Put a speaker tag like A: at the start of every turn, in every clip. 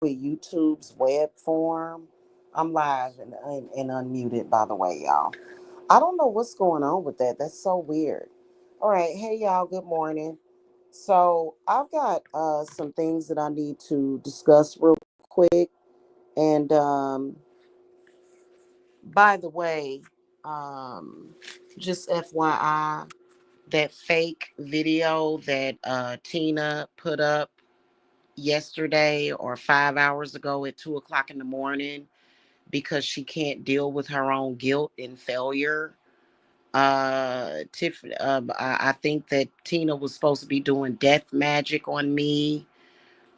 A: with YouTube's web form. I'm live and unmuted, by the way, y'all. I don't know what's going on with that. That's so weird. All right. Hey, y'all. Good morning. So, I've got some things that I need to discuss real quick. And by the way, um, just FYI, that fake video that Tina put up yesterday or 5 hours ago at 2 o'clock in the morning because she can't deal with her own guilt and failure. I think that Tina was supposed to be doing death magic on me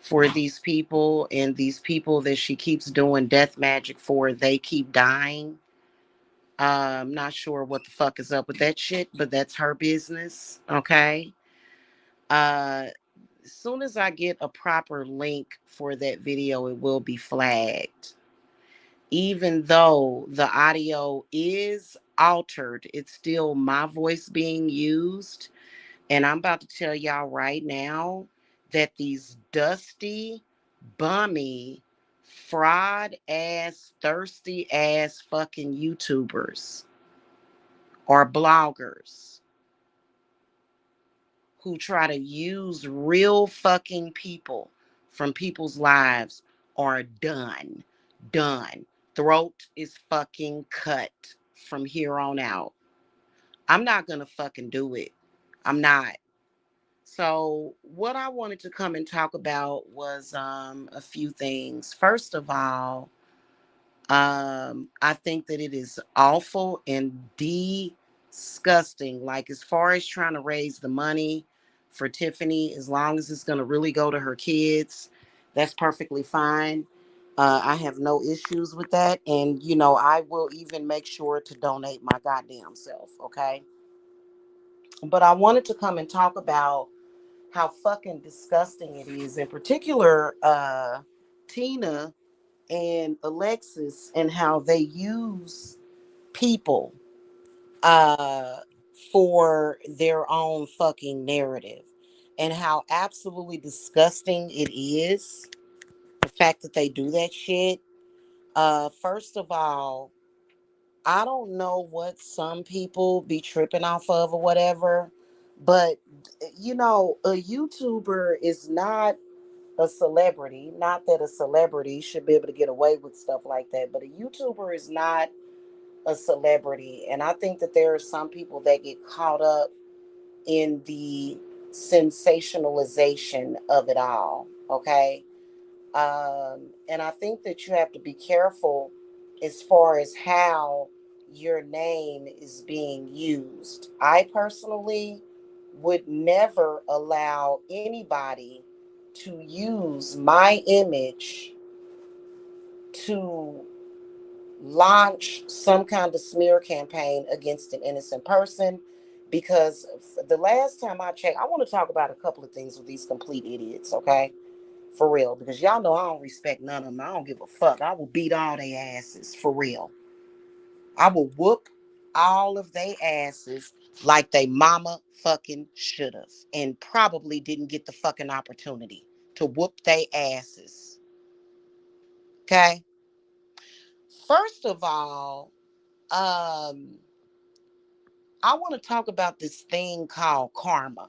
A: for these people, and these people that she keeps doing death magic for, they keep dying. I'm not sure what the fuck is up with that shit, but that's her business. Okay. As soon as I get a proper link for that video, it will be flagged. Even though the audio is altered, it's still my voice being used. And I'm about to tell y'all right now that these dusty, bummy, fraud ass, thirsty ass fucking YouTubers or bloggers who try to use real fucking people from people's lives are done. Done. Throat is fucking cut from here on out. I'm not gonna fucking do it. I'm not. So, what I wanted to come and talk about was a few things. First of all, I think that it is awful and disgusting. Like, as far as trying to raise the money for Tiffany, as long as it's going to really go to her kids, that's perfectly fine. I have no issues with that. And, I will even make sure to donate my goddamn self. Okay. But I wanted to come and talk about how fucking disgusting it is, in particular, Tina and Alexis, and how they use people uh for their own fucking narrative, and how absolutely disgusting it is, the fact that they do that shit. First of all, I don't know what some people be tripping off of or whatever, but a YouTuber is not a celebrity. Not that a celebrity should be able to get away with stuff like that, but a YouTuber is not a celebrity. And I think that there are some people that get caught up in the sensationalization of it all. Okay. And I think that you have to be careful as far as how your name is being used. I personally would never allow anybody to use my image to launch some kind of smear campaign against an innocent person, because the last time I checked, I want to talk about a couple of things with these complete idiots, okay? For real, because y'all know I don't respect none of them. I don't give a fuck. I will beat all their asses, for real. I will whoop all of their asses like they mama fucking should have, and probably didn't get the fucking opportunity to whoop their asses. Okay? First of all, um, I want to talk about this thing called karma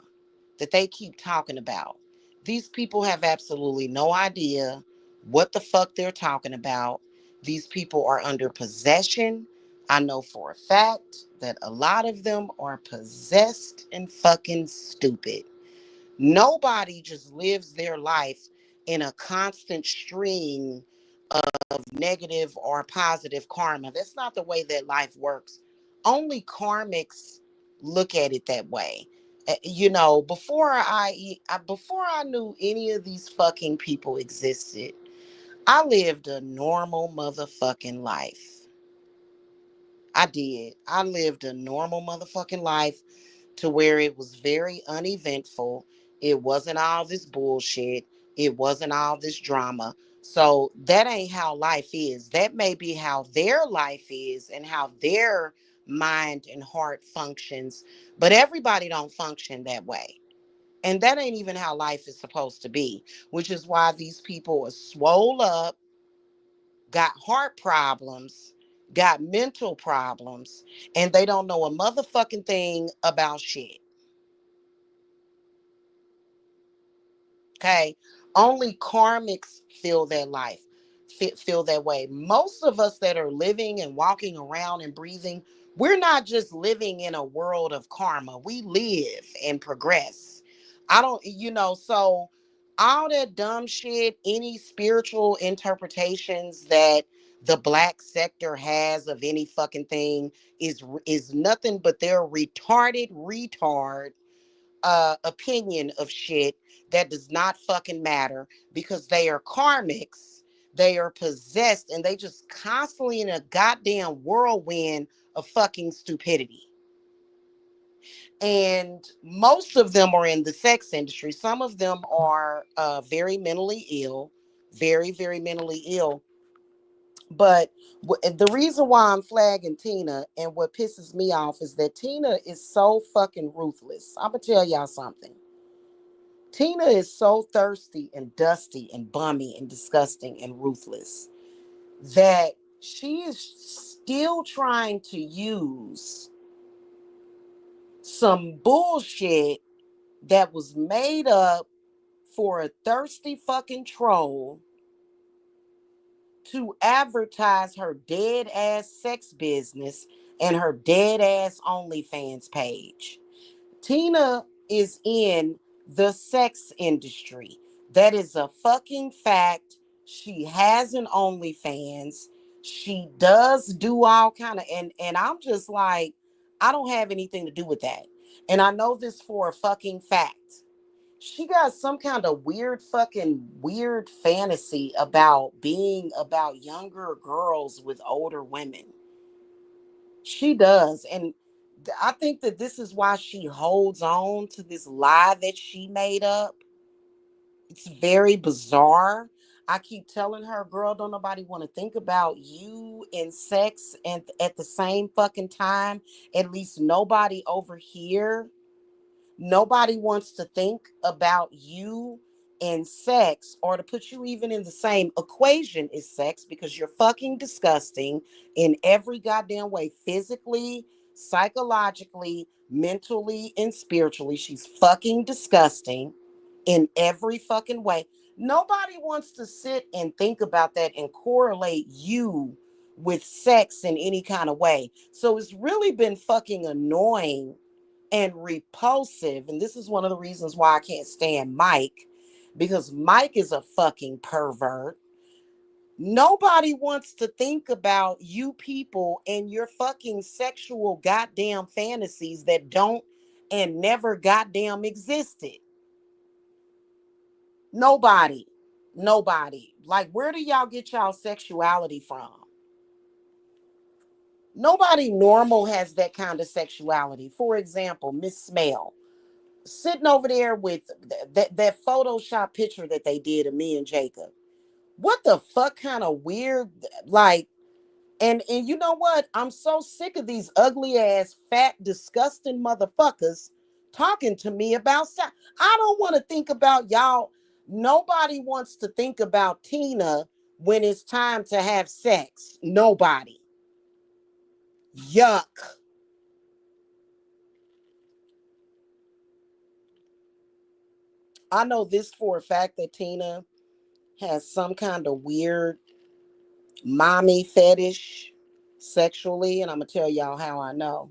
A: that they keep talking about. These people have absolutely no idea what the fuck they're talking about. These people are under possession. I know for a fact that a lot of them are possessed and fucking stupid. Nobody just lives their life in a constant stream of negative or positive karma. That's not the way that life works. Only karmics look at it that way. Before I knew any of these fucking people existed, I lived a normal motherfucking life. I did. I lived a normal motherfucking life to where it was very uneventful. It wasn't all this bullshit. It wasn't all this drama. So that ain't how life is. That may be how their life is and how their mind and heart functions, but everybody don't function that way. And that ain't even how life is supposed to be, which is why these people are swole up, got heart problems, got mental problems, and they don't know a motherfucking thing about shit. Okay. Only karmics feel that life, feel that way. Most of us that are living and walking around and breathing, we're not just living in a world of karma. We live and progress. I don't, so all that dumb shit, any spiritual interpretations that the black sector has of any fucking thing is nothing but their retard opinion of shit that does not fucking matter, because they are karmics, they are possessed, and they just constantly in a goddamn whirlwind of fucking stupidity. And most of them are in the sex industry. Some of them are very mentally ill, very, very mentally ill. But the reason why I'm flagging Tina and what pisses me off is that Tina is so fucking ruthless. I'm going to tell y'all something. Tina is so thirsty and dusty and bummy and disgusting and ruthless that she is still trying to use some bullshit that was made up for a thirsty fucking troll to advertise her dead ass sex business and her dead ass OnlyFans page. Tina is in the sex industry. That is a fucking fact. She has an OnlyFans. She does do all kind of, and I'm just like, I don't have anything to do with that. And I know this for a fucking fact. She got some kind of weird fantasy about being about younger girls with older women. She does. And I think that this is why she holds on to this lie that she made up. It's very bizarre. I keep telling her, girl, don't nobody want to think about you and sex and at the same fucking time. At least nobody over here. Nobody wants to think about you and sex, or to put you even in the same equation as sex, because you're fucking disgusting in every goddamn way, physically, psychologically, mentally, and spiritually. She's fucking disgusting in every fucking way. Nobody wants to sit and think about that and correlate you with sex in any kind of way. So it's really been fucking annoying and repulsive. And this is one of the reasons why I can't stand Mike, because Mike is a fucking pervert. Nobody wants to think about you people and your fucking sexual goddamn fantasies that don't and never goddamn existed. Nobody. Nobody. Like, where do y'all get y'all sexuality from? Nobody normal has that kind of sexuality. For example, Miss Smell sitting over there with that Photoshop picture that they did of me and Jacob. What the fuck kind of weird, like, and you know what? I'm so sick of these ugly ass, fat, disgusting motherfuckers talking to me about sex. I don't want to think about y'all. Nobody wants to think about Tina when it's time to have sex. Nobody. Yuck. I know this for a fact that Tina has some kind of weird mommy fetish sexually, and I'm gonna tell y'all how I know.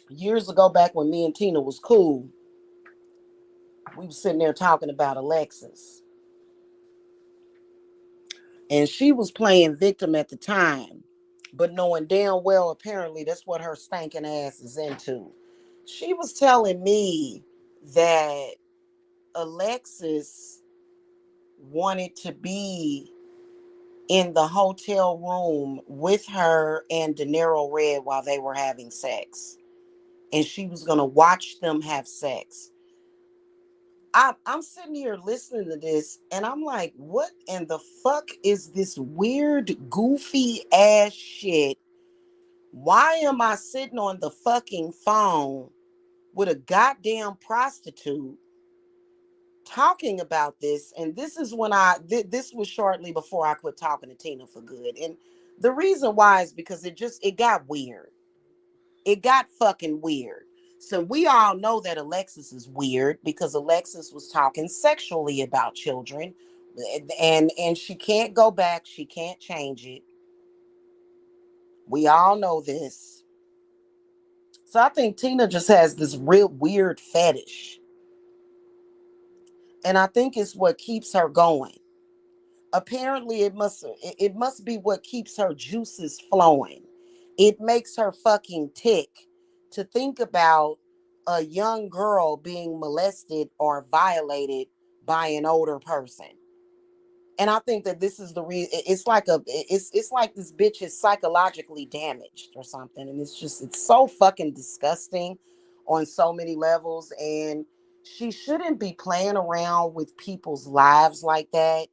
A: Years ago, back when me and Tina was cool, we was sitting there talking about Alexis, and she was playing victim at the time, but knowing damn well apparently that's what her stinking ass is into. She was telling me that Alexis wanted to be in the hotel room with her and De Niro Red while they were having sex, and she was going to watch them have sex. I'm sitting here listening to this, and I'm like, what in the fuck is this weird, goofy ass shit? Why am I sitting on the fucking phone with a goddamn prostitute talking about this. And this is when this was shortly before I quit talking to Tina for good. And the reason why is because it got weird. It got fucking weird. So we all know that Alexis is weird because Alexis was talking sexually about children, and she can't go back, she can't change it. We all know this. So I think Tina just has this real weird fetish. And I think it's what keeps her going. Apparently it must be what keeps her juices flowing. It makes her fucking tick to think about a young girl being molested or violated by an older person. And I think that this is the reason. It's like this bitch is psychologically damaged or something, and it's so fucking disgusting on so many levels. And she shouldn't be playing around with people's lives like that.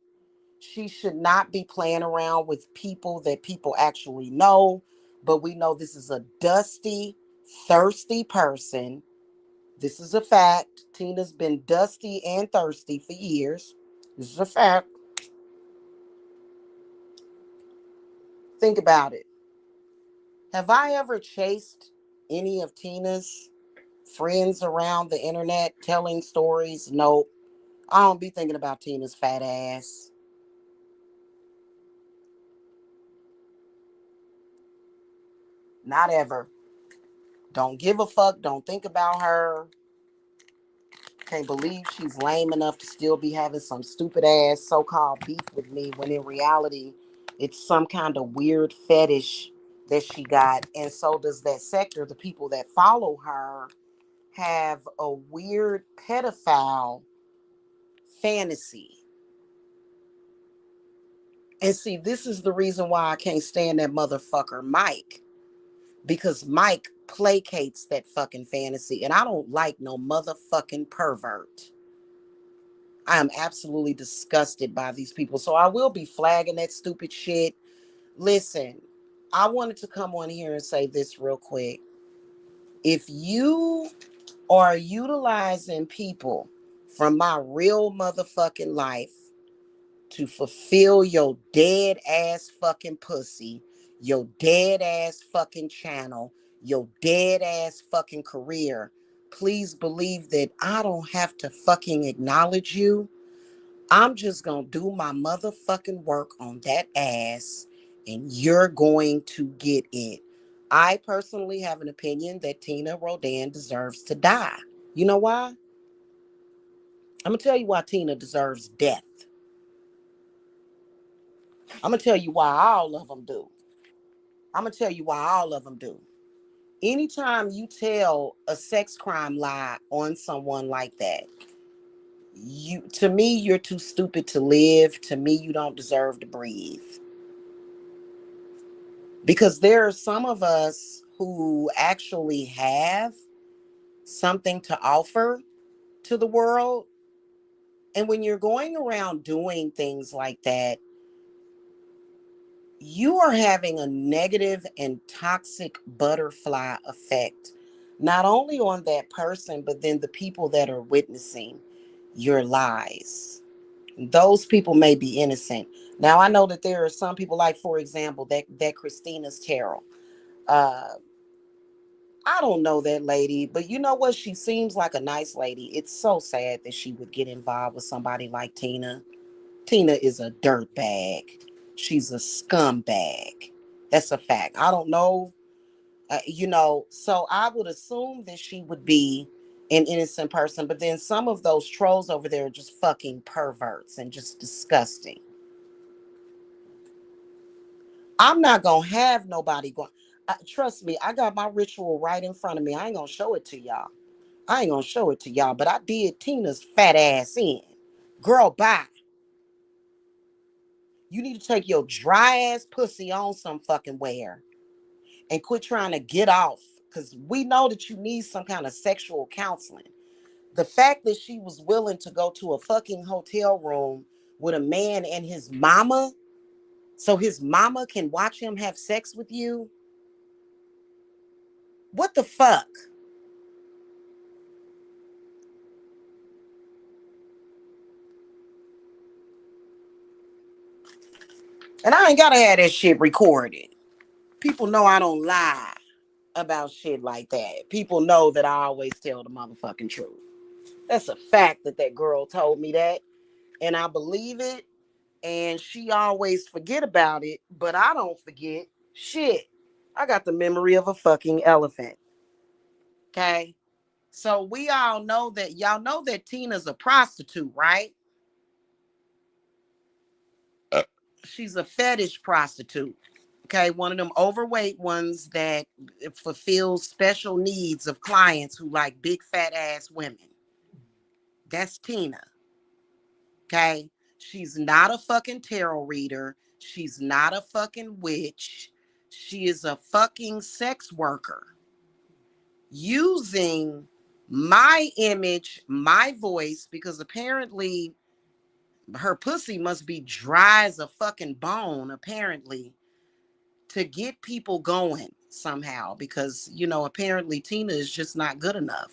A: She should not be playing around with people that people actually know. But we know this is a dusty, thirsty person. This is a fact. Tina's been dusty and thirsty for years. This is a fact. Think about it. Have I ever chased any of Tina's friends around the internet telling stories? Nope. I don't be thinking about Tina's fat ass. Not ever. Don't give a fuck. Don't think about her. Can't believe she's lame enough to still be having some stupid ass so-called beef with me when in reality it's some kind of weird fetish that she got. And so does that sector. The people that follow her have a weird pedophile fantasy. And see, this is the reason why I can't stand that motherfucker Mike. Because Mike placates that fucking fantasy. And I don't like no motherfucking pervert. I am absolutely disgusted by these people. So I will be flagging that stupid shit. Listen, I wanted to come on here and say this real quick. If you are utilizing people from my real motherfucking life to fulfill your dead ass fucking pussy, your dead ass fucking channel, your dead ass fucking career, please believe that I don't have to fucking acknowledge you. I'm just going to do my motherfucking work on that ass and you're going to get it. I personally have an opinion that Tina Rodan deserves to die. You know why? I'm going to tell you why Tina deserves death. I'm going to tell you why all of them do. I'm going to tell you why all of them do. Anytime you tell a sex crime lie on someone like that, to me, you're too stupid to live. To me, you don't deserve to breathe. Because there are some of us who actually have something to offer to the world. And when you're going around doing things like that, you are having a negative and toxic butterfly effect, not only on that person, but then the people that are witnessing your lies. Those people may be innocent. Now, I know that there are some people, like, for example, that Christina's Terrell. Uh, I don't know that lady, but you know what? She seems like a nice lady. It's so sad that she would get involved with somebody like Tina. Tina is a dirtbag. She's a scumbag. That's a fact. I don't know, so I would assume that she would be an innocent person, but then some of those trolls over there are just fucking perverts and just disgusting. I'm not going to have nobody going. Trust me, I got my ritual right in front of me. I ain't going to show it to y'all. I ain't gonna show it to y'all, but I did Tina's fat ass in. Girl, bye. You need to take your dry ass pussy on some fucking wear and quit trying to get off. Because we know that you need some kind of sexual counseling. The fact that she was willing to go to a fucking hotel room with a man and his mama, so his mama can watch him have sex with you. What the fuck? And I ain't gotta have that shit recorded. People know I don't lie about shit like that. People know that I always tell the motherfucking truth. That's a fact that that girl told me that, and I believe it. And she always forget about it, but I don't forget shit. I got the memory of a fucking elephant. Okay, so we all know that y'all know that Tina's a prostitute, right? She's a fetish prostitute. Okay, one of them overweight ones that fulfills special needs of clients who like big fat ass women. That's Tina. Okay, she's not a fucking tarot reader. She's not a fucking witch. She is a fucking sex worker using my image, my voice, because apparently her pussy must be dry as a fucking bone, apparently, to get people going somehow. Because, you know, apparently Tina is just not good enough.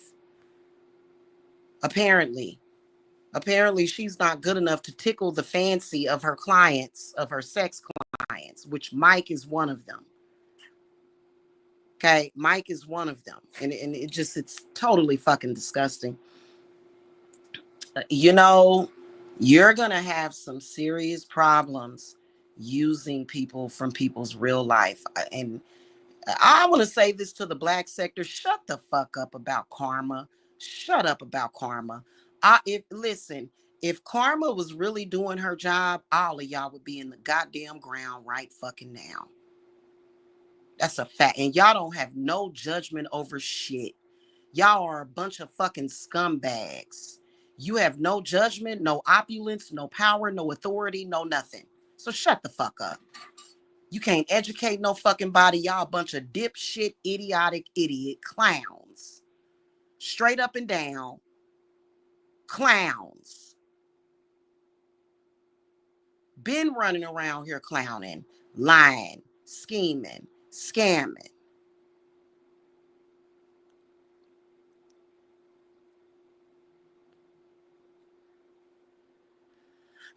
A: Apparently. Apparently, she's not good enough to tickle the fancy of her clients, of her sex clients, which Mike is one of them. Okay, Mike is one of them. And it just, it's totally fucking disgusting. You know, you're going to have some serious problems using people from people's real life. And I want to say this to the black sector: shut the fuck up about karma. Shut up about karma. If listen, if karma was really doing her job, all of y'all would be in the goddamn ground right fucking now. That's a fact. And y'all don't have no judgment over shit. Y'all are a bunch of fucking scumbags. You have no judgment, no opulence, no power, no authority, no nothing. So shut the fuck up. You can't educate no fucking body. Y'all a bunch of dipshit, idiotic, idiot clowns. Straight up and down. Clowns. Been running around here clowning, lying, scheming, scamming.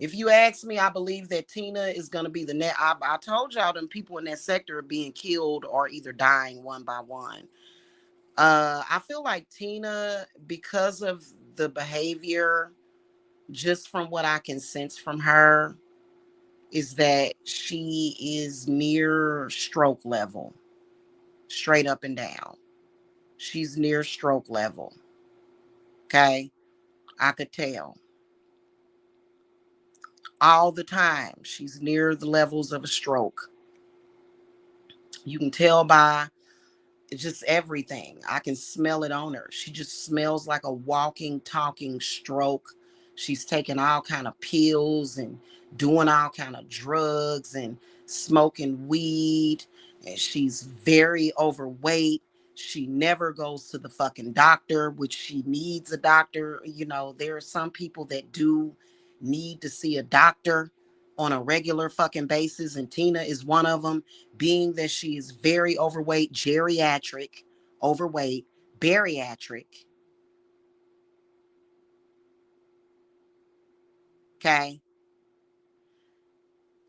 A: If you ask me, I believe that Tina is going to be the net. I told y'all them people in that sector are being killed or either dying one by one. I feel like Tina, because of the behavior, just from what I can sense from her, is that she is near stroke level, straight up and down. She's near stroke level. Okay. I could tell all the time. She's near the levels of a stroke. You can tell by it's just everything. I can smell it on her. She just smells like a walking, talking stroke. She's taking all kind of pills and doing all kind of drugs and smoking weed. And she's very overweight. She never goes to the fucking doctor, which she needs a doctor. You know, there are some people that do need to see a doctor on a regular fucking basis, and Tina is one of them, being that she is very overweight, geriatric, overweight, bariatric. Okay.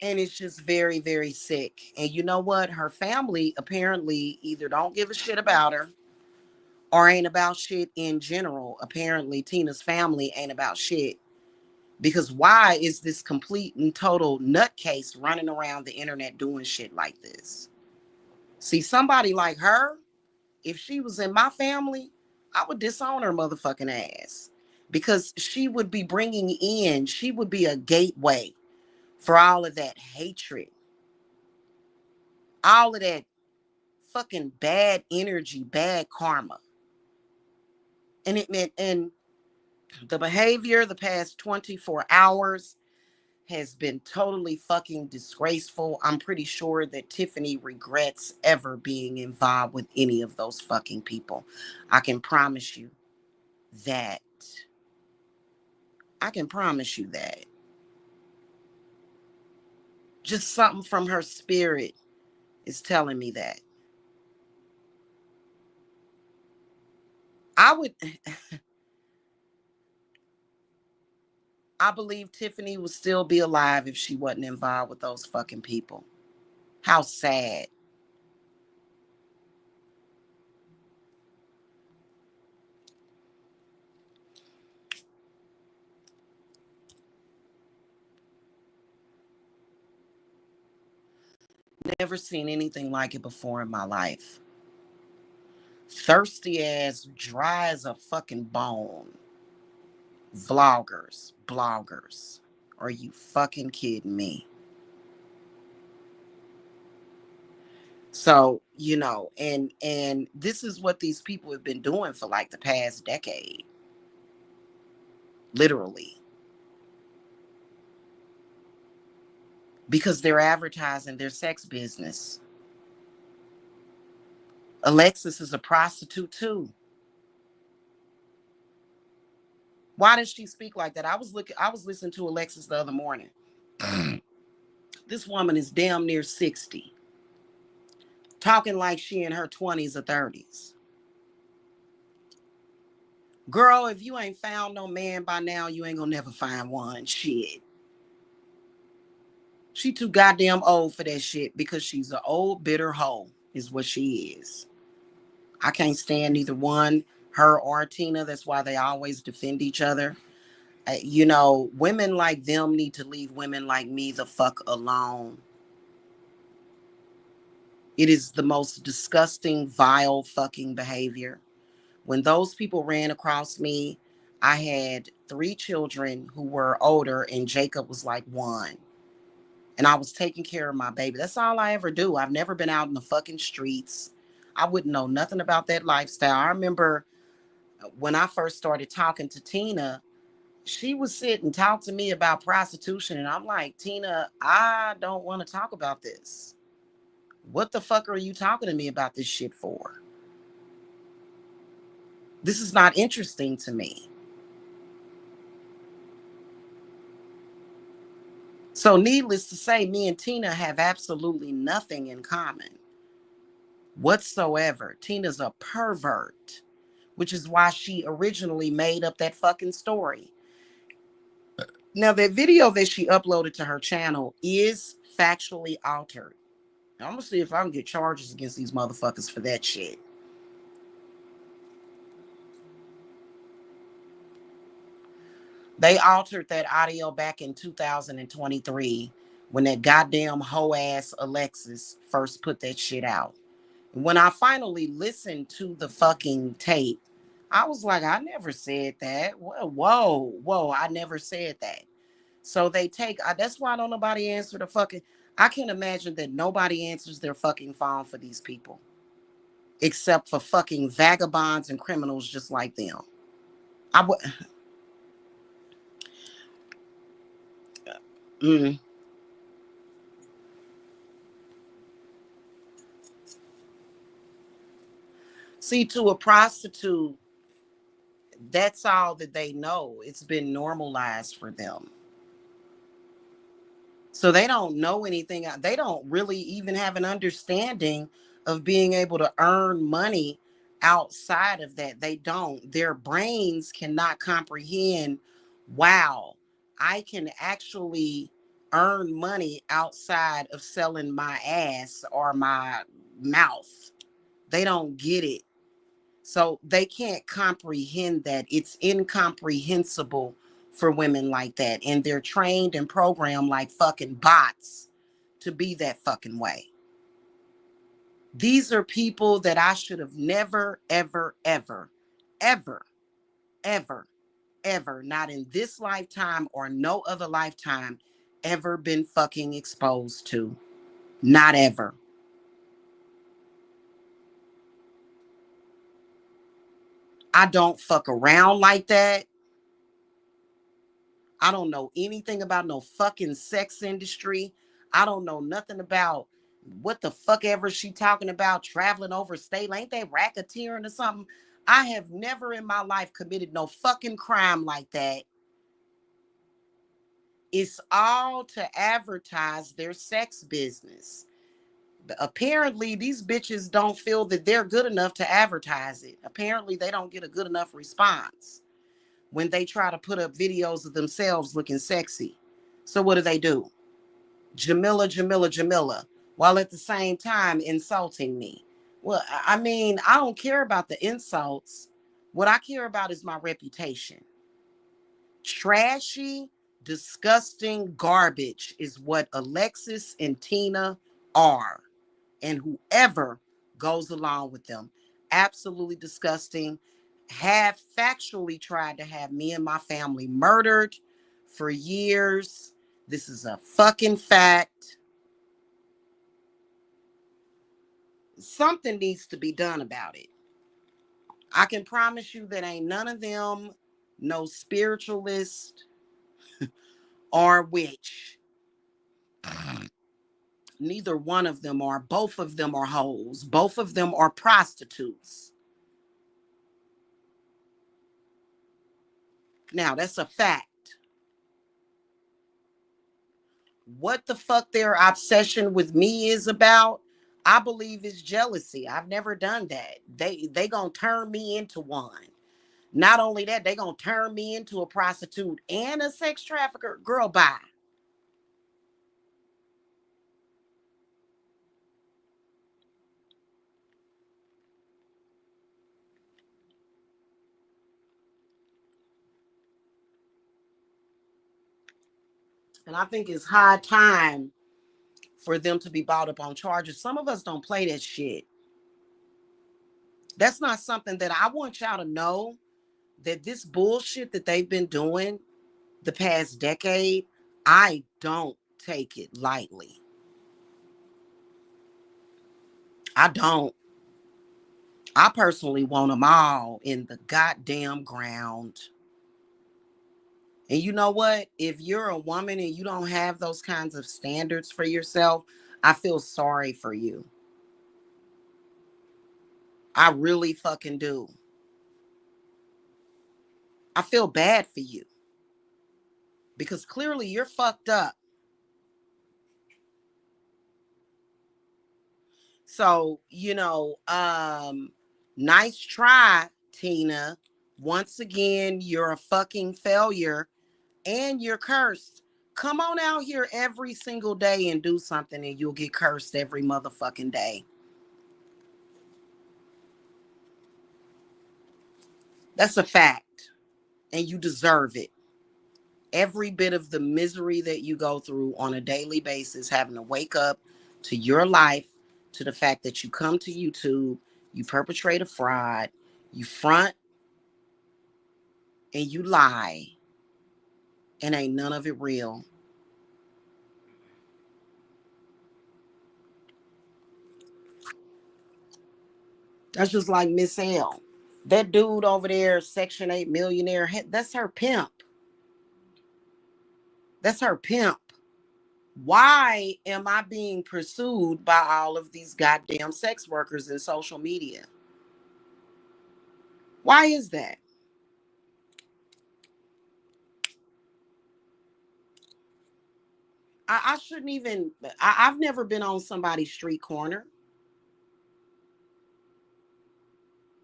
A: And it's just very, very sick. And you know what? Her family apparently either don't give a shit about her or ain't about shit in general. Apparently, Tina's family ain't about shit. Because why is this complete and total nutcase running around the internet doing shit like this? See, somebody like her, if she was in my family, I would disown her motherfucking ass, because she would be bringing in, she would be a gateway for all of that hatred, all of that fucking bad energy, bad karma. And it meant, and the behavior the past 24 hours has been totally fucking disgraceful. I'm pretty sure that Tiffany regrets ever being involved with any of those fucking people. I can promise you that. I can promise you that. Just something from her spirit is telling me that. I would I believe Tiffany would still be alive if she wasn't involved with those fucking people. How sad. Never seen anything like it before in my life. Thirsty ass, dry as a fucking bone. Vloggers, bloggers. Are you fucking kidding me? So, and this is what these people have been doing for like the past decade. Literally. Because they're advertising their sex business. Alexis is a prostitute too. Why does she speak like that? I was listening to Alexis the other morning. This woman is damn near 60. Talking like she in her 20s or 30s. Girl, if you ain't found no man by now, you ain't gonna never find one. Shit. She too goddamn old for that shit because she's an old bitter hoe, is what she is. I can't stand neither one, her or Tina. That's why they always defend each other. Women like them need to leave women like me the fuck alone. It is the most disgusting, vile fucking behavior. When those people ran across me, I had 3 children who were older, and Jacob was like 1. And I was taking care of my baby. That's all I ever do. I've never been out in the fucking streets. I wouldn't know nothing about that lifestyle. I remember when I first started talking to Tina, she would sit and talk to me about prostitution. And I'm like, Tina, I don't want to talk about this. What the fuck are you talking to me about this shit for? This is not interesting to me. So, needless to say, me and Tina have absolutely nothing in common whatsoever. Tina's a pervert, which is why she originally made up that fucking story. Now, that video that she uploaded to her channel is factually altered. I'm gonna see if I can get charges against these motherfuckers for that shit. They altered that audio back in 2023 when that goddamn hoe ass Alexis first put that shit out. When I finally listened to the fucking tape, I was like, I never said that. Whoa, I never said that. So they that's why don't nobody answer the fucking, I can imagine that nobody answers their fucking phone for these people, except for fucking vagabonds and criminals just like them. I would, mm. See, to a prostitute, that's all that they know. It's been normalized for them. So they don't know anything. They don't really even have an understanding of being able to earn money outside of that. They don't. Their brains cannot comprehend, wow, I can actually earn money outside of selling my ass or my mouth. They don't get it. So they can't comprehend that. It's incomprehensible for women like that. And they're trained and programmed like fucking bots to be that fucking way. These are people that I should have never, ever, ever, ever, ever, ever, not in this lifetime or no other lifetime, ever been fucking exposed to. Not ever. I don't fuck around like that. I don't know anything about no fucking sex industry. I don't know nothing about what the fuck ever she talking about traveling over state. Ain't they racketeering or something? I have never in my life committed no fucking crime like that. It's all to advertise their sex business. Apparently, these bitches don't feel that they're good enough to advertise it. Apparently, they don't get a good enough response. when they try to put up videos of themselves looking sexy. So what do? Jamila, Jamila, Jamila, while at the same time insulting me. Well, I mean, I don't care about the insults. What I care about is my reputation. Trashy, disgusting garbage is what Alexis and Tina are. And whoever goes along with them. Absolutely disgusting. Have factually tried to have me and my family murdered for years. This is a fucking fact. Something needs to be done about it. I can promise you that ain't none of them no spiritualist or witch. Neither one of them are. Both of them are hoes. Both of them are prostitutes. Now, that's a fact. What the fuck their obsession with me is about, I believe is jealousy. I've never done that. They gonna turn me into one. Not only that, they gonna turn me into a prostitute and a sex trafficker. Girl, bye. And I think it's high time for them to be brought up on charges. Some of us don't play that shit. That's not something that I want y'all to know, that this bullshit that they've been doing the past decade, I don't take it lightly. I don't. I personally want them all in the goddamn ground. And you know what? If you're a woman and you don't have those kinds of standards for yourself, I feel sorry for you. I really fucking do. I feel bad for you because clearly you're fucked up. So, nice try, Tina. Once again, you're a fucking failure and you're cursed. Come on out here every single day and do something and you'll get cursed every motherfucking day. That's a fact. And you deserve it. Every bit of the misery that you go through on a daily basis, having to wake up to your life, to the fact that you come to YouTube, you perpetrate a fraud, you front and you lie, and ain't none of it real. That's just like Miss L. That dude over there, Section 8 millionaire, that's her pimp. That's her pimp. Why am I being pursued by all of these goddamn sex workers in social media? Why is that? I shouldn't even, I've never been on somebody's street corner.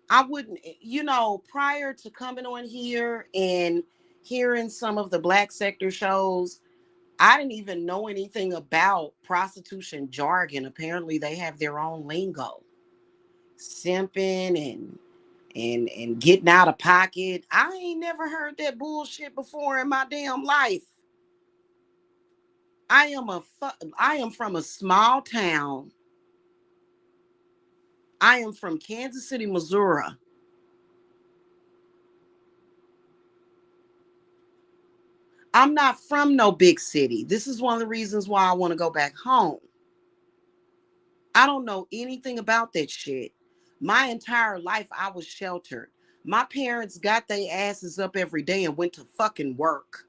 A: I wouldn't, prior to coming on here and hearing some of the black sector shows, I didn't even know anything about prostitution jargon. Apparently, they have their own lingo. Simping and getting out of pocket. I ain't never heard that bullshit before in my damn life. I am from a small town. I am from Kansas City, Missouri. I'm not from no big city. This is one of the reasons why I want to go back home. I don't know anything about that shit. My entire life, I was sheltered. My parents got their asses up every day and went to fucking work.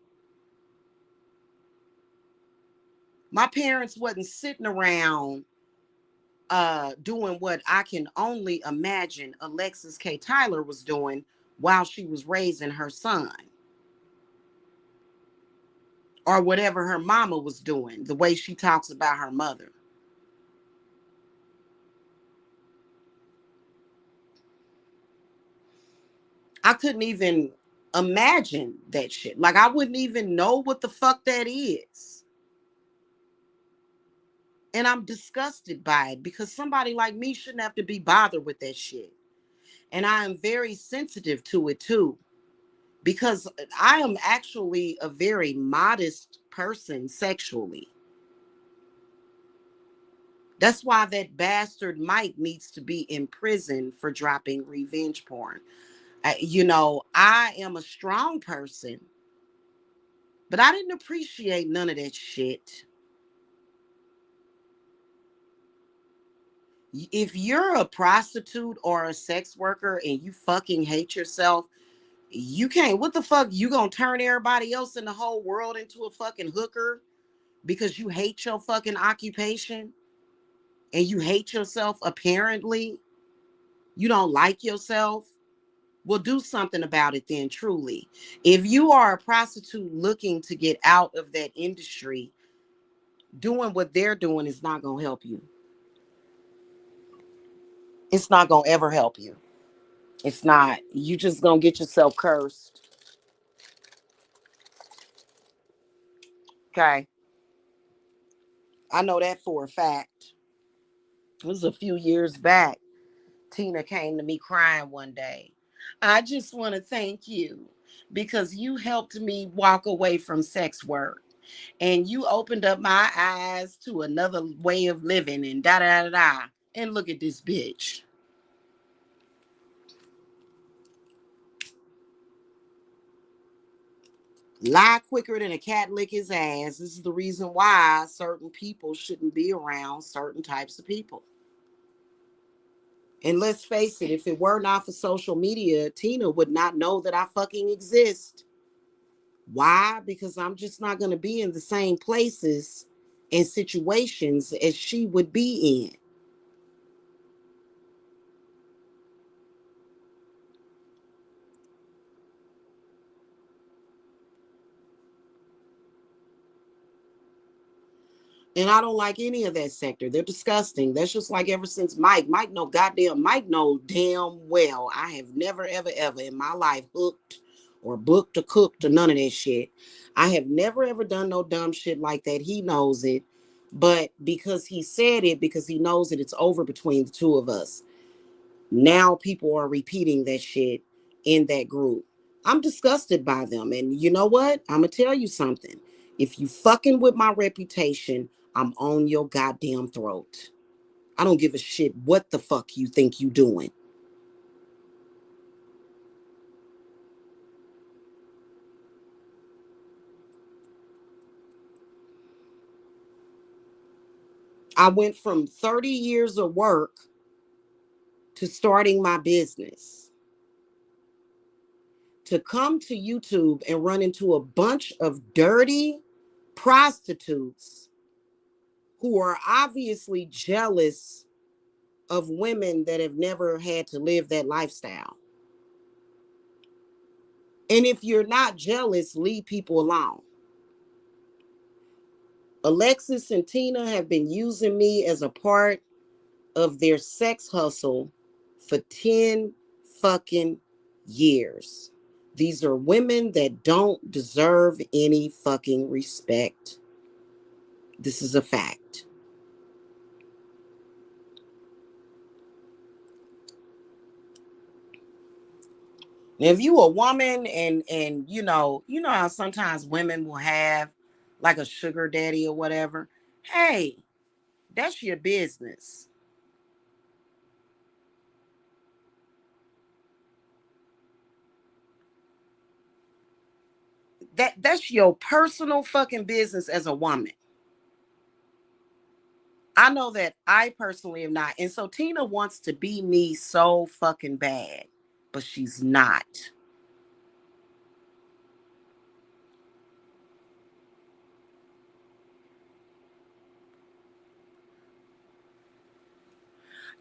A: My parents wasn't sitting around doing what I can only imagine Alexis K. Tyler was doing while she was raising her son. Or whatever her mama was doing, the way she talks about her mother. I couldn't even imagine that shit. Like, I wouldn't even know what the fuck that is. And I'm disgusted by it because somebody like me shouldn't have to be bothered with that shit. And I am very sensitive to it too, because I am actually a very modest person sexually. That's why that bastard Mike needs to be in prison for dropping revenge porn. I am a strong person, but I didn't appreciate none of that shit. If you're a prostitute or a sex worker and you fucking hate yourself, you can't. What the fuck? You gonna turn everybody else in the whole world into a fucking hooker because you hate your fucking occupation and you hate yourself apparently? You don't like yourself? Well, do something about it then, truly. If you are a prostitute looking to get out of that industry, doing what they're doing is not going to help you. It's not going to ever help you. It's not. You just going to get yourself cursed. Okay. I know that for a fact. It was a few years back. Tina came to me crying one day. I just want to thank you because you helped me walk away from sex work and you opened up my eyes to another way of living and da da da da. And look at this bitch. Lie quicker than a cat lick his ass. This is the reason why certain people shouldn't be around certain types of people. And let's face it, if it were not for social media, Tina would not know that I fucking exist. Why? Because I'm just not going to be in the same places and situations as she would be in. And I don't like any of that sector. They're disgusting. That's just like ever since Mike know damn well I have never, ever, ever in my life hooked or booked or cooked or none of that shit. I have never, ever done no dumb shit like that. He knows it. But because he said it, because he knows that it's over between the two of us, now people are repeating that shit in that group. I'm disgusted by them. And you know what? I'm going to tell you something. If you fucking with my reputation, I'm on your goddamn throat. I don't give a shit what the fuck you think you doing. I went from 30 years of work to starting my business to come to YouTube and run into a bunch of dirty prostitutes who are obviously jealous of women that have never had to live that lifestyle. And if you're not jealous, leave people alone. Alexis and Tina have been using me as a part of their sex hustle for 10 fucking years. These are women that don't deserve any fucking respect. This is a fact. Now, if you a woman and you know how sometimes women will have like a sugar daddy or whatever, hey, that's your business. That's your personal fucking business as a woman. I know that I personally am not. And so Tina wants to be me so fucking bad, but she's not.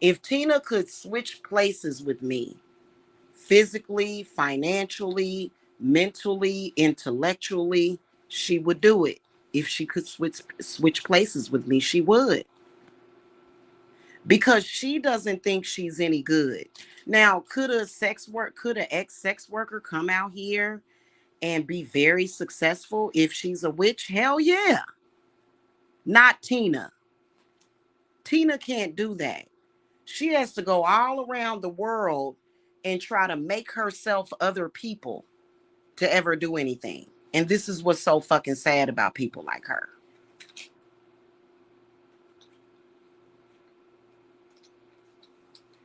A: If Tina could switch places with me, physically, financially, mentally, intellectually, she would do it. If she could switch places with me, she would. because she doesn't think she's any good. Now, could a ex sex worker come out here and be very successful if she's a witch? Hell yeah. Not Tina. Tina can't do that. She has to go all around the world and try to make herself other people to ever do anything. And this is what's so fucking sad about people like her.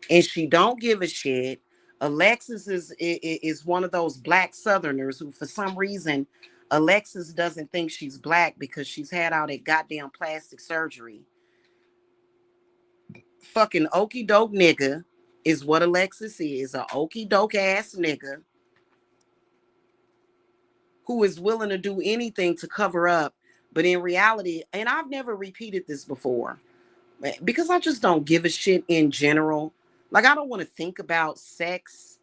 A: And she don't give a shit. Alexis is one of those black Southerners who, for some reason, Alexis doesn't think she's black because she's had all that goddamn plastic surgery. Fucking okey doke nigga is what Alexis is, a okey doke ass nigga who is willing to do anything to cover up. But in reality, and I've never repeated this before, because I just don't give a shit in general. Like, I don't want to think about sex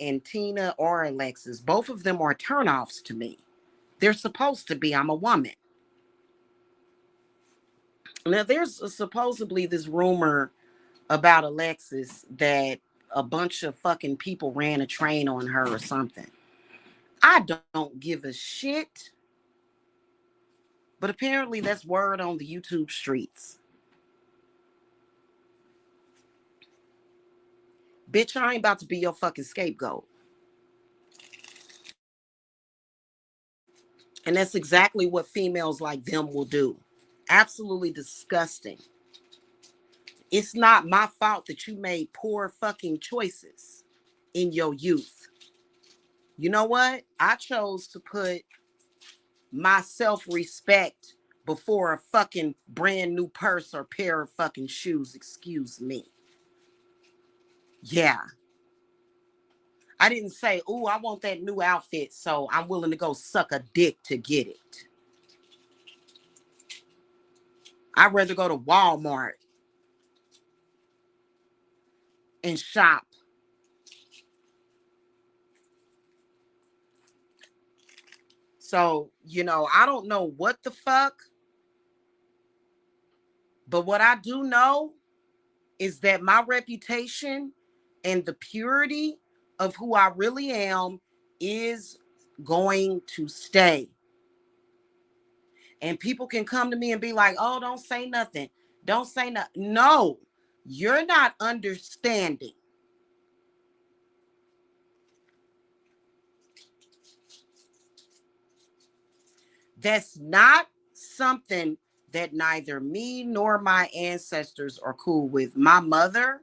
A: and Tina or Alexis. Both of them are turnoffs to me. They're supposed to be. I'm a woman. Now, there's supposedly this rumor about Alexis that a bunch of fucking people ran a train on her or something. I don't give a shit. But apparently that's word on the YouTube streets. Bitch, I ain't about to be your fucking scapegoat. And that's exactly what females like them will do. Absolutely disgusting. It's not my fault that you made poor fucking choices in your youth. You know what? I chose to put my self-respect before a fucking brand new purse or pair of fucking shoes. Excuse me. Yeah. I didn't say, "Ooh, I want that new outfit, so I'm willing to go suck a dick to get it." I'd rather go to Walmart and shop. So, I don't know what the fuck, but what I do know is that my reputation and the purity of who I really am is going to stay. And people can come to me and be like, "Oh, don't say nothing. Don't say nothing." No, you're not understanding. That's not something that neither me nor my ancestors are cool with. My mother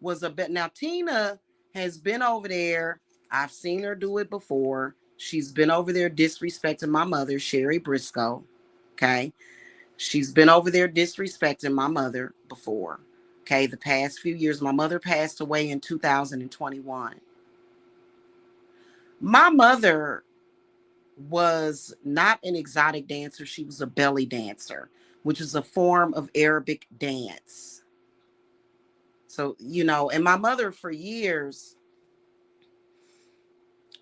A: was a bit. Now, Tina has been over there. I've seen her do it before. She's been over there disrespecting my mother, Sherry Briscoe. Okay. She's been over there disrespecting my mother before. Okay. The past few years, my mother passed away in 2021. My mother was not an exotic dancer. She was a belly dancer, which is a form of Arabic dance. So, and my mother for years,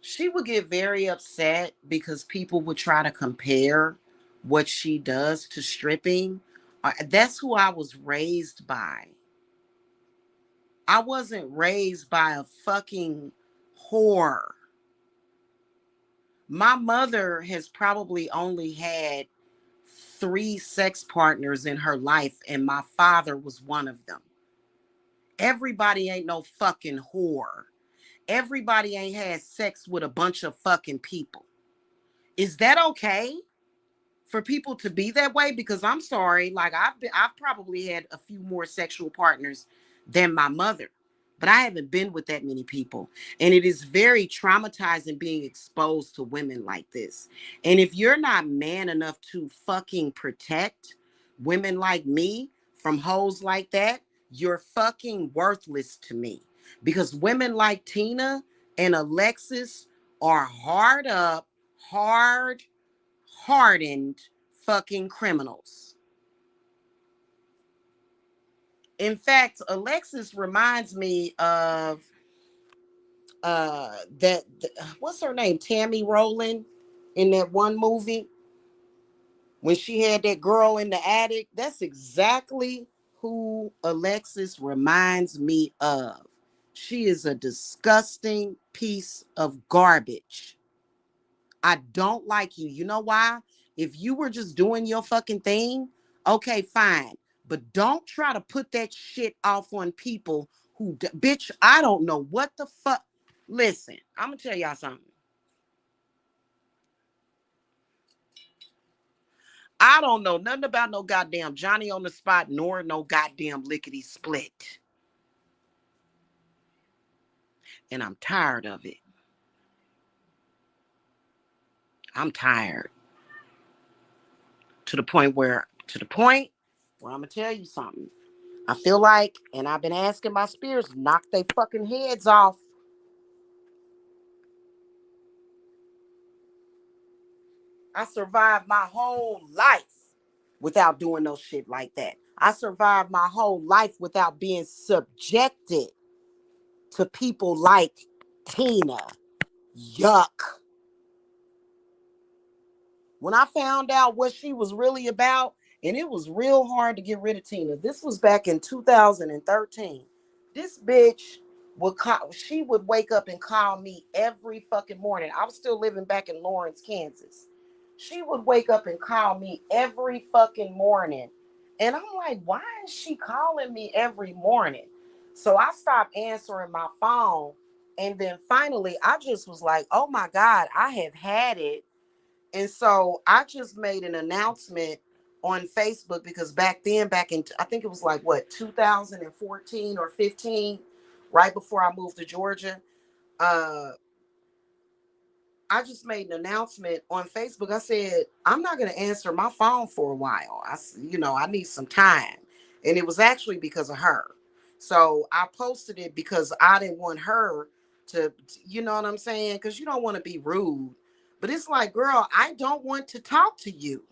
A: she would get very upset because people would try to compare what she does to stripping. That's who I was raised by. I wasn't raised by a fucking whore. My mother has probably only had 3 sex partners in her life, and my father was one of them. Everybody ain't no fucking whore. Everybody ain't had sex with a bunch of fucking people. Is that okay for people to be that way? Because I'm sorry, like I've probably had a few more sexual partners than my mother, but I haven't been with that many people. And it is very traumatizing being exposed to women like this. And if you're not man enough to fucking protect women like me from hoes like that, you're fucking worthless to me. Because women like Tina and Alexis are hard up, hard hardened fucking criminals. In fact, Alexis reminds me of that what's her name? Tammy Rowland in that one movie when she had that girl in the attic. That's exactly who Alexis reminds me of? She is a disgusting piece of garbage. I don't like you. You know why? If you were just doing your fucking thing, okay, fine. But don't try to put that shit off on people who, bitch, I don't know what the fuck. Listen, I'm going to tell y'all something. I don't know nothing about no goddamn Johnny on the spot, nor no goddamn lickety split. And I'm tired of it. I'm tired. To the point where I'm going to tell you something. I feel like, and I've been asking my spirits, knock their fucking heads off. I survived my whole life without doing no shit like that. I survived my whole life without being subjected to people like Tina. Yuck. When I found out what she was really about, and it was real hard to get rid of Tina. This was back in 2013. This bitch she would wake up and call me every fucking morning. I was still living back in Lawrence, Kansas. She would wake up and call me every fucking morning. And I'm like, why is she calling me every morning? So I stopped answering my phone. And then finally, I just was like, oh my God, I have had it. And so I just made an announcement on Facebook because back in, I think it was like what, 2014 or 15, right before I moved to Georgia. Uh, I just made an announcement on Facebook. I said, I'm not going to answer my phone for a while. I need some time. And it was actually because of her. So I posted it because I didn't want her to, you know what I'm saying? Because you don't want to be rude. But it's like, girl, I don't want to talk to you.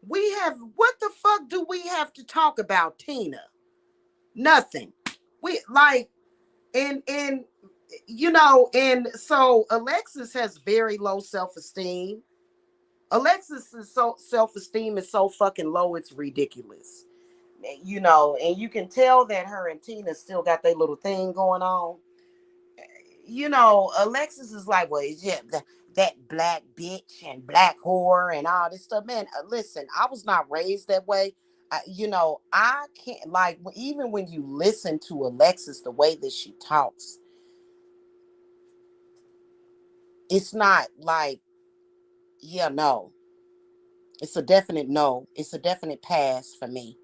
A: What the fuck do we have to talk about, Tina? Nothing. We like, and and so Alexis has very low self-esteem. Alexis's self-esteem is so fucking low, it's ridiculous. And you can tell that her and Tina still got their little thing going on. Alexis is like, well, yeah, that black bitch and black whore and all this stuff. Man, listen, I was not raised that way. I can't, like, even when you listen to Alexis, the way that she talks, it's not like, yeah, no. It's a definite no. It's a definite pass for me.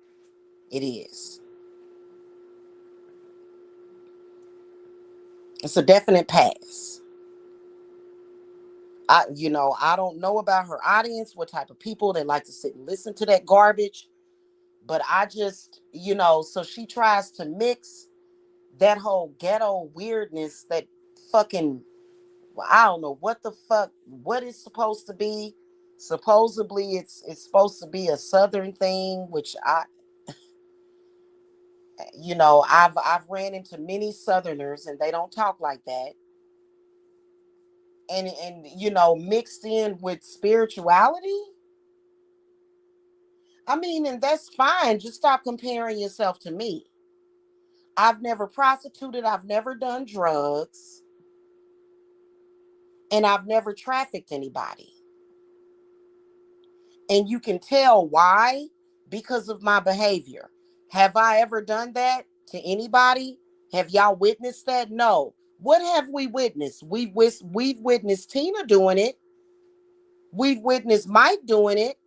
A: It is. It's a definite pass. I don't know about her audience, what type of people they like to sit and listen to that garbage. But I just, so she tries to mix that whole ghetto weirdness, that fucking, well, I don't know what the fuck, what it's supposed to be. Supposedly it's supposed to be a southern thing, which I've ran into many southerners and they don't talk like that. And mixed in with spirituality. I mean, and that's fine. Just stop comparing yourself to me. I've never prostituted, I've never done drugs, and I've never trafficked anybody. And you can tell why, because of my behavior. Have I ever done that to anybody? Have y'all witnessed that? No. What have we witnessed? We've witnessed Tina doing it. We've witnessed Mike doing it.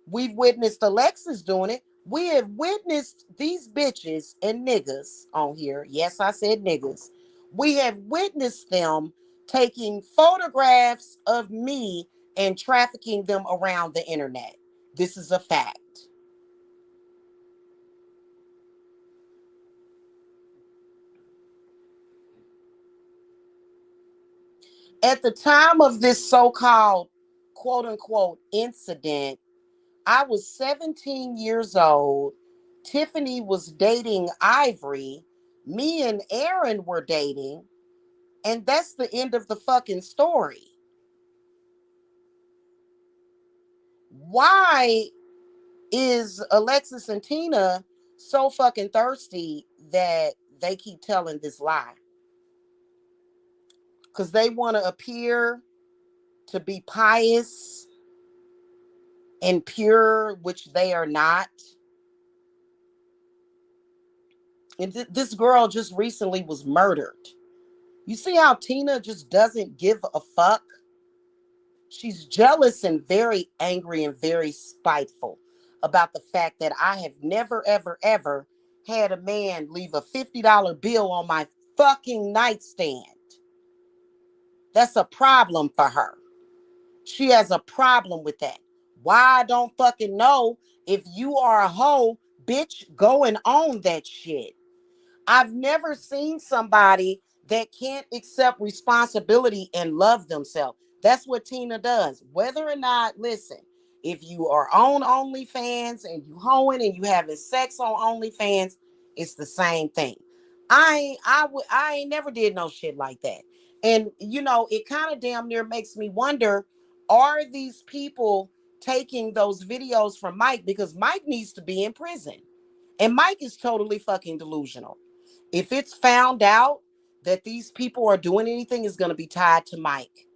A: We've witnessed Alexis doing it. We have witnessed these bitches and niggas on here. Yes, I said niggas. We have witnessed them taking photographs of me and trafficking them around the internet. This is a fact. At the time of this so-called quote unquote incident, I was 17 years old. Tiffany was dating Ivory. Me and Aaron were dating. And that's the end of the fucking story. Why Is Alexis and Tina so fucking thirsty that they keep telling this lie? Because they want to appear to be pious and pure, which they are not. And this girl just recently was murdered. You see how Tina just doesn't give a fuck? She's jealous and very angry and very spiteful about the fact that I have never, ever, ever had a man leave a $50 bill on my fucking nightstand. That's a problem for her. She has a problem with that. Why I don't fucking know. If you are a hoe, bitch, go and own that shit. I've never seen somebody that can't accept responsibility and love themselves. That's what Tina does. Whether or not, listen, if you are on OnlyFans and you hoeing and you having sex on OnlyFans, it's the same thing. I ain't never did no shit like that. And you know, it kind of damn near makes me wonder, are these people taking those videos from Mike because Mike needs to be in prison? And Mike is totally fucking delusional. If it's found out that these people are doing anything, it's going to be tied to Mike,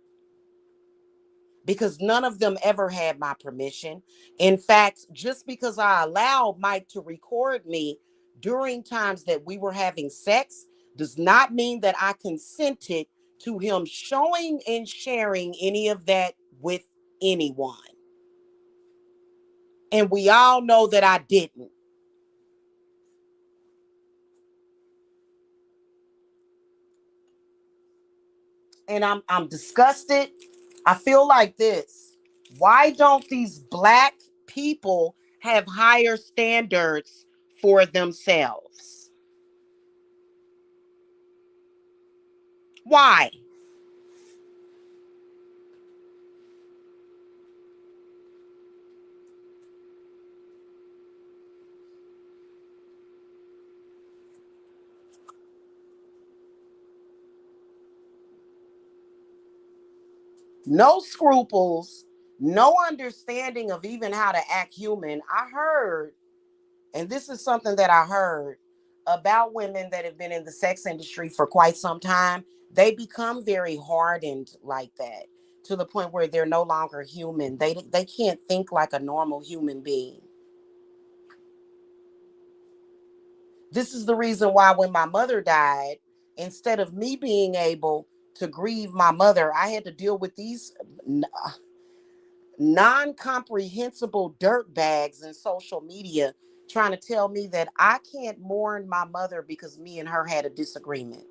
A: because none of them ever had my permission. In fact, just because I allowed Mike to record me during times that we were having sex does not mean that I consented to him showing and sharing any of that with anyone. And we all know that I didn't. And I'm disgusted. I feel like this. Why don't these black people have higher standards for themselves? Why? No scruples, no understanding of even how to act human. I heard, and this is something that I heard about women that have been in the sex industry for quite some time. They become very hardened like that, to the point where they're no longer human. They can't think like a normal human being. This is the reason why when my mother died, instead of me being able to grieve my mother, I had to deal with these non-comprehensible dirt bags in social media trying to tell me that I can't mourn my mother because me and her had a disagreement.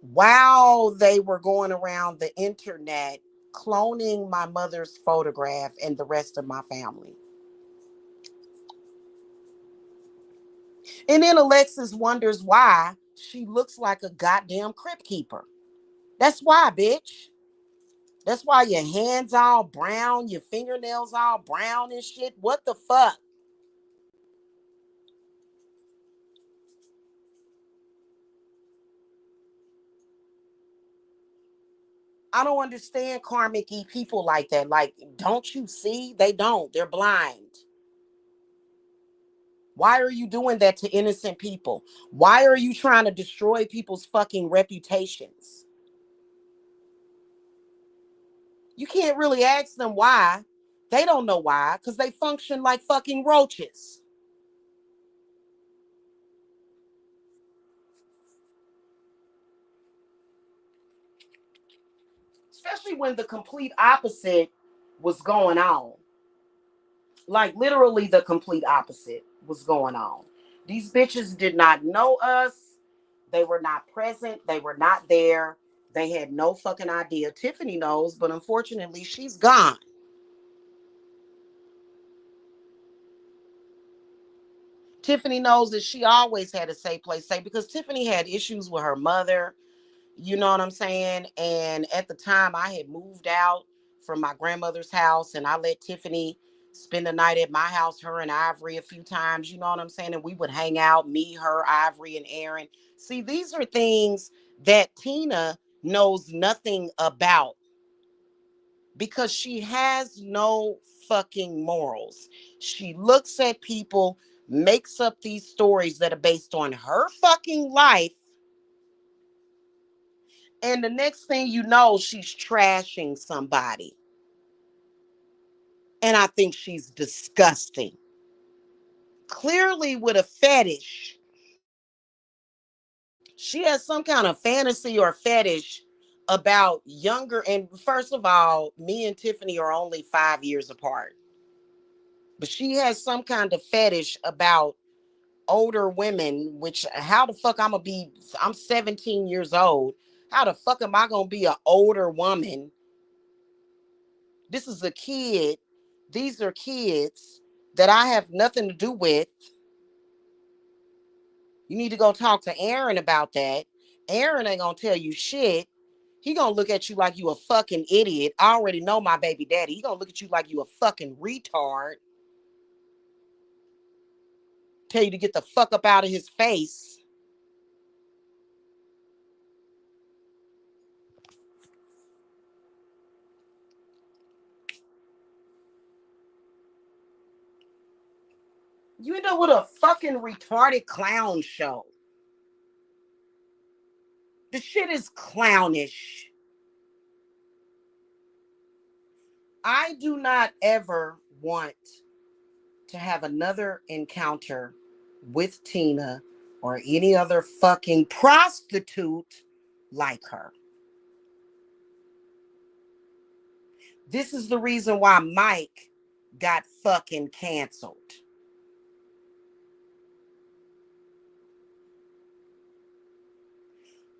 A: While they were going around the internet cloning my mother's photograph and the rest of my family. And then Alexis wonders why she looks like a goddamn crypt keeper. That's why, bitch. That's why your hands all brown, your fingernails all brown and shit. What the fuck? I don't understand karmic people like that. Like, don't you see? They don't. They're blind. Why are you doing that to innocent people? Why are you trying to destroy people's fucking reputations? You can't really ask them why. They don't know why, because they function like fucking roaches. Especially when the complete opposite was going on. Like literally the complete opposite was going on. These bitches did not know us. They were not present. They were not there. They had no fucking idea. Tiffany knows, but unfortunately, she's gone. Tiffany knows that she always had a safe place, safe because Tiffany had issues with her mother. You know what I'm saying? And at the time, I had moved out from my grandmother's house, and I let Tiffany spend the night at my house, her and Ivory, a few times. You know what I'm saying? And we would hang out, me, her, Ivory, and Aaron. See, these are things that Tina knows nothing about. because she has no fucking morals. She looks at people, makes up these stories that are based on her fucking life, and the next thing you know, she's trashing somebody. And I think she's disgusting. Clearly, with a fetish, she has some kind of fantasy or fetish about younger. And first of all, me and Tiffany are only 5 years apart. But she has some kind of fetish about older women, which how the fuck I'm 17 years old. How the fuck am I gonna be an older woman? This is a kid. These are kids that I have nothing to do with. You need to go talk to Aaron about that. Aaron ain't gonna tell you shit. He gonna look at you like you a fucking idiot. I already know my baby daddy. He gonna look at you like you a fucking retard. Tell you to get the fuck up out of his face. You end up with a fucking retarded clown show. The shit is clownish. I do not ever want to have another encounter with Tina or any other fucking prostitute like her. This is the reason why Mike got fucking canceled.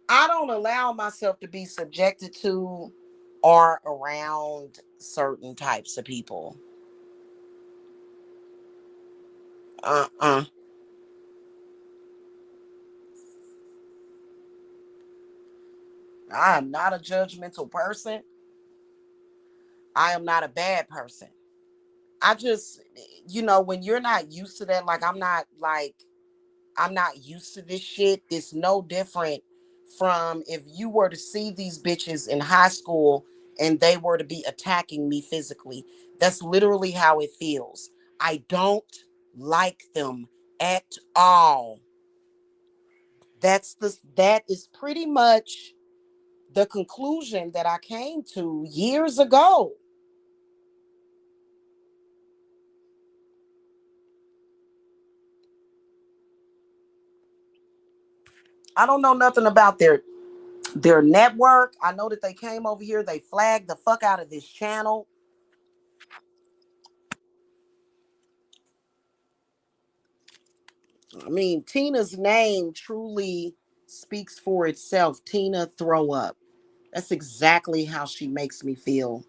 A: I don't allow myself to be subjected to or around certain types of people. Uh-uh. I am not a judgmental person. I am not a bad person. I just, when you're not used to that, I'm not used to this shit. It's no different from if you were to see these bitches in high school and they were to be attacking me physically. That's literally how it feels. I don't like them at all. That is pretty much the conclusion that I came to years ago. I don't know nothing about their network. I know that they came over here, they flagged the fuck out of this channel. I mean, Tina's name truly speaks for itself. Tina throw up. That's exactly how she makes me feel.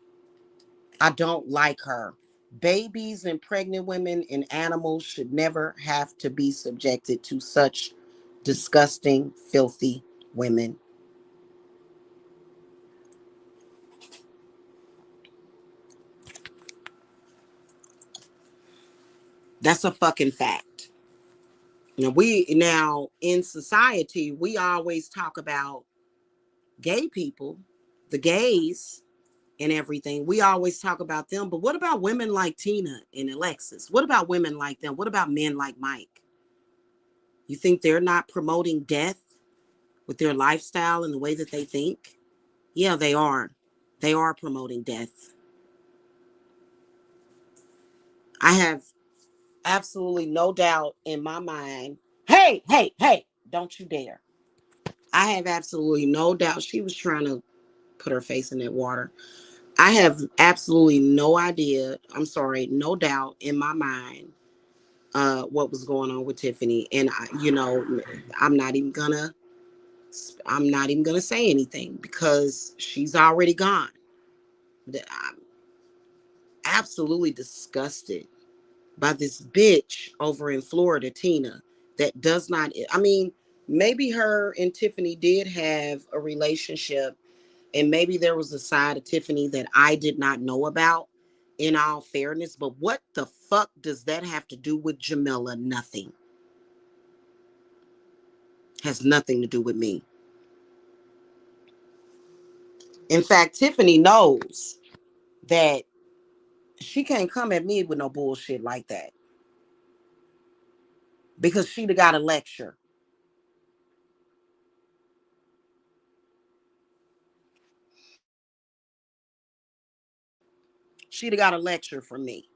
A: I don't like her. Babies and pregnant women and animals should never have to be subjected to such disgusting, filthy women. That's a fucking fact. Now in society, we always talk about gay people, the gays, and everything. We always talk about them, but what about women like Tina and Alexis? What about women like them? What about men like Mike? You think they're not promoting death with their lifestyle and the way that they think? Yeah, they are. They are promoting death. I have absolutely no doubt in my mind. Hey, hey, hey, don't you dare. I have absolutely no doubt she was trying to put her face in that water. I have absolutely no idea. I'm sorry, no doubt in my mind what was going on with Tiffany. And I'm not even gonna I'm not even gonna say anything because she's already gone. I'm absolutely disgusted by this bitch over in Florida, Tina, that does not. I mean, maybe her and Tiffany did have a relationship, and maybe there was a side of Tiffany that I did not know about, in all fairness. But what the fuck does that have to do with Jamila? Nothing. Has nothing to do with me. In fact, Tiffany knows. that she can't come at me with no bullshit like that, because she'd have got a lecture. She'd have got a lecture from me.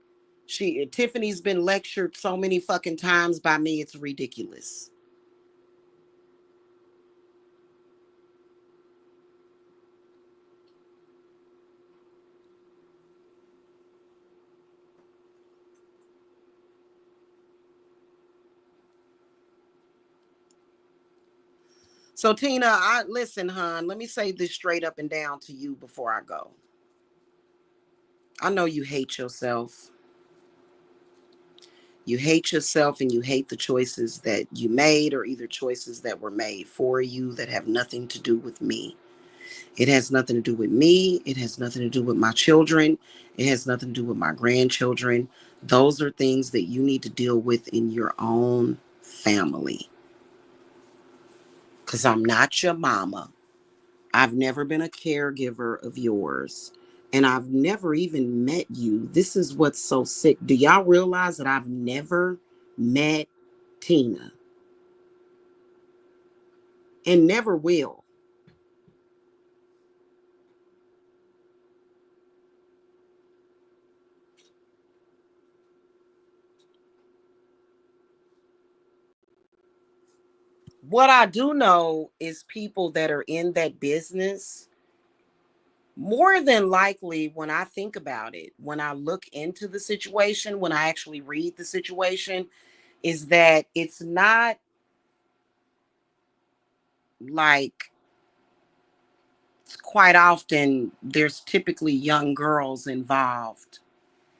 A: Tiffany's been lectured so many fucking times by me, it's ridiculous. So Tina, I listen, hon, let me say this straight up and down to you before I go. I know you hate yourself. You hate yourself and you hate the choices that you made, or either choices that were made for you that have nothing to do with me. It has nothing to do with me. It has nothing to do with my children. It has nothing to do with my grandchildren. Those are things that you need to deal with in your own family. Because I'm not your mama. I've never been a caregiver of yours. And I've never even met you. This is what's so sick. Do y'all realize that I've never met Tina and never will? What I do know is people that are in that business, more than likely, when I think about it, when I look into the situation, when I actually read the situation, is that it's not like, quite often there's typically young girls involved.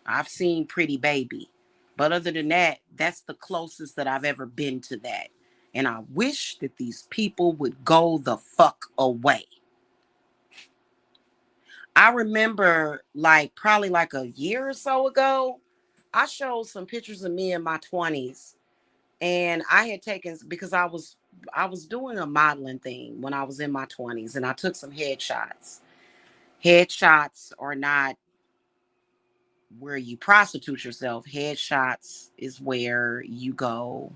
A: I've seen Pretty Baby, but other than that, that's the closest that I've ever been to that. And I wish that these people would go the fuck away. I remember, like, probably like a year or so ago, I showed some pictures of me in my 20s, and I had taken, because I was doing a modeling thing when I was in my 20s, and I took some headshots. Headshots are not where you prostitute yourself. Headshots is where you go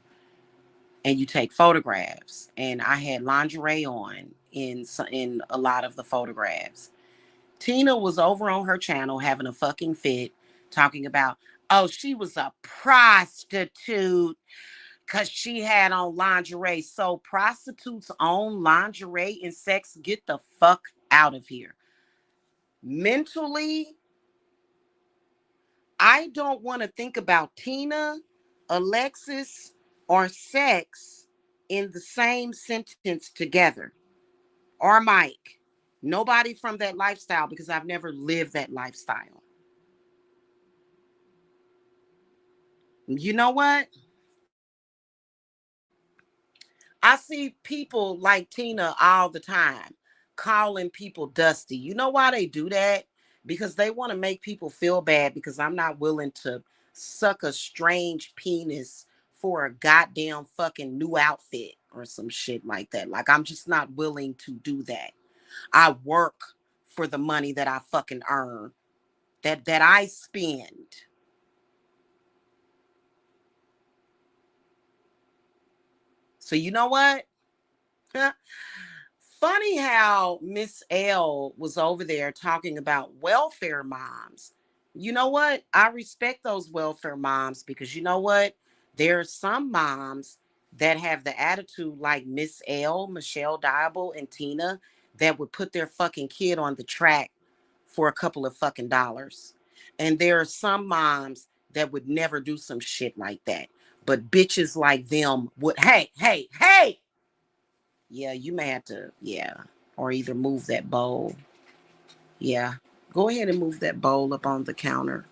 A: and you take photographs. And I had lingerie on in a lot of the photographs. Tina was over on her channel having a fucking fit, talking about, oh, she was a prostitute because she had on lingerie. So prostitutes own lingerie and sex? Get the fuck out of here. Mentally, I don't want to think about Tina, Alexis, or sex in the same sentence together. Or Mike. Nobody from that lifestyle, because I've never lived that lifestyle. You know what? I see people like Tina all the time calling people dusty. You know why they do that? Because they want to make people feel bad, because I'm not willing to suck a strange penis for a goddamn fucking new outfit or some shit like that. Like, I'm just not willing to do that. I work for the money that I fucking earn, that I spend. So you know what? Funny how Miss L was over there talking about welfare moms. You know what? I respect those welfare moms, because you know what? There are some moms that have the attitude like Miss L, Michelle Diable, and Tina, that would put their fucking kid on the track for a couple of fucking dollars. And there are some moms that would never do some shit like that. But bitches like them would, hey, hey, hey, yeah, you may have to, yeah, or either move that bowl. Yeah, go ahead and move that bowl up on the counter.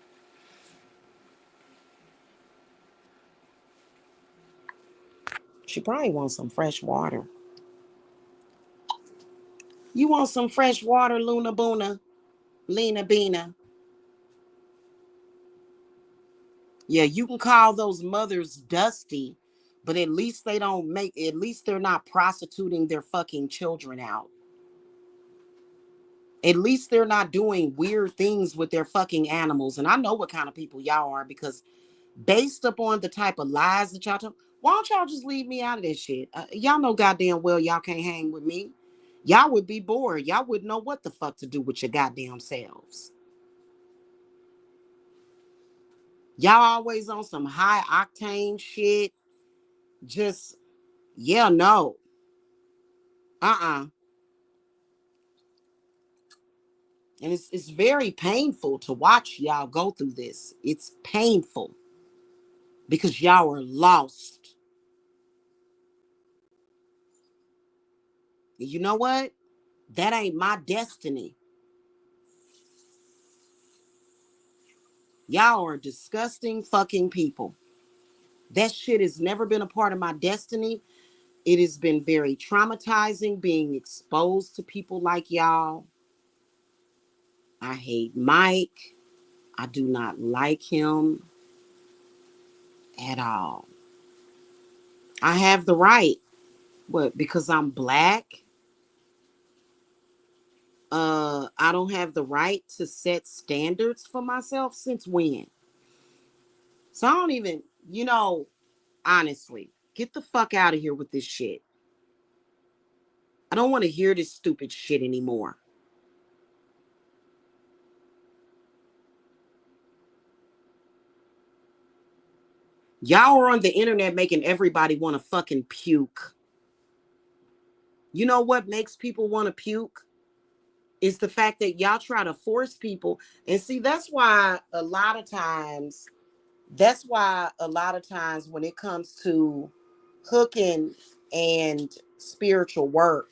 A: She probably wants some fresh water. You want some fresh water, Luna Boona, Lena Bina? Yeah, you can call those mothers dusty, but at least they don't make, at least they're not prostituting their fucking children out. At least they're not doing weird things with their fucking animals. And I know what kind of people y'all are, because based upon the type of lies that y'all tell, why don't y'all just leave me out of this shit? Y'all know goddamn well y'all can't hang with me. Y'all would be bored. Y'all wouldn't know what the fuck to do with your goddamn selves. Y'all always on some high octane shit. Just, yeah, no. Uh-uh. And it's very painful to watch y'all go through this. It's painful because y'all are lost. You know what? That ain't my destiny. Y'all are disgusting fucking people. That shit has never been a part of my destiny. It has been very traumatizing being exposed to people like y'all. I hate Mike. I do not like him at all. I have the right. What? Because I'm black? I don't have the right to set standards for myself? Since when? So I don't even, honestly, get the fuck out of here with this shit. I don't want to hear this stupid shit anymore. Y'all are on the internet making everybody want to fucking puke. You know what makes people want to puke? Is the fact that y'all try to force people. And see, that's why a lot of times when it comes to hooking and spiritual work,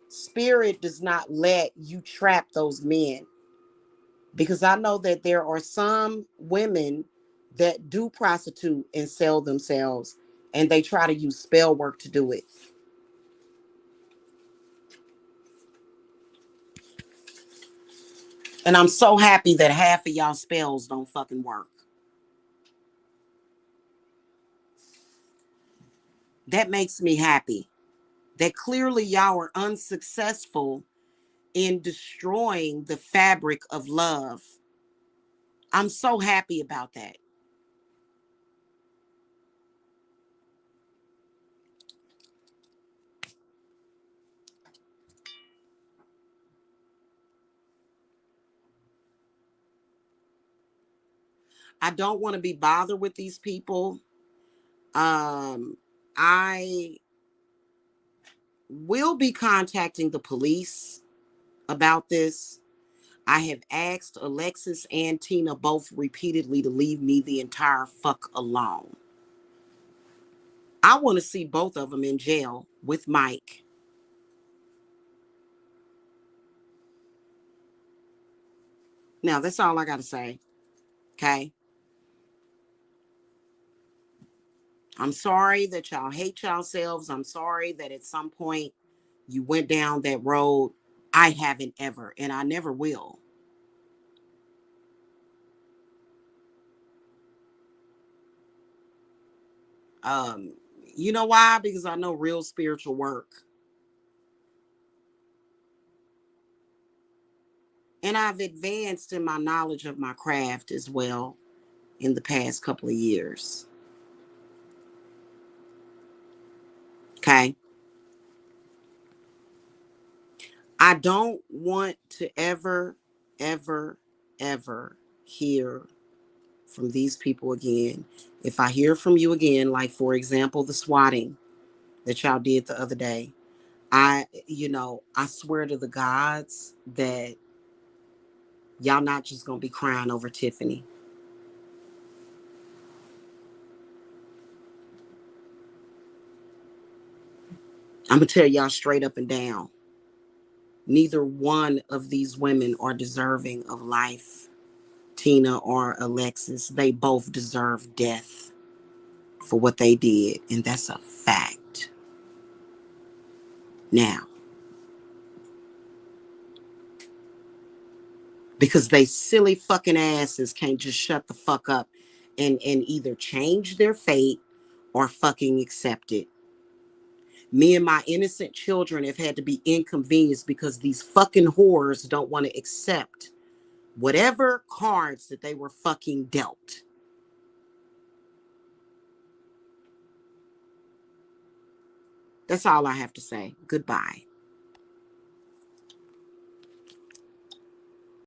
A: spirit does not let you trap those men. Because I know that there are some women that do prostitute and sell themselves, and they try to use spell work to do it. And I'm so happy that half of y'all spells don't fucking work. That makes me happy. That clearly y'all are unsuccessful in destroying the fabric of love. I'm so happy about that. I don't want to be bothered with these people. I will be contacting the police about this. I have asked Alexis and Tina both repeatedly to leave me the entire fuck alone. I want to see both of them in jail with Mike. Now, that's all I got to say. Okay. I'm sorry that y'all hate yourselves. I'm sorry that at some point you went down that road. I haven't ever, and I never will. Um, you know why? Because I know real spiritual work. And I've advanced in my knowledge of my craft as well in the past couple of years. Okay. I don't want to ever, ever hear from these people again. If I hear from you again, like for example, the swatting that y'all did the other day, I swear to the gods that y'all not just gonna be crying over Tiffany. I'm gonna tell y'all straight up and down. Neither one of these women are deserving of life. Tina or Alexis, they both deserve death for what they did, and that's a fact. Now, because they silly fucking asses can't just shut the fuck up and either change their fate or fucking accept it. Me and my innocent children have had to be inconvenienced because these fucking whores don't want to accept whatever cards that they were fucking dealt. That's all I have to say. Goodbye.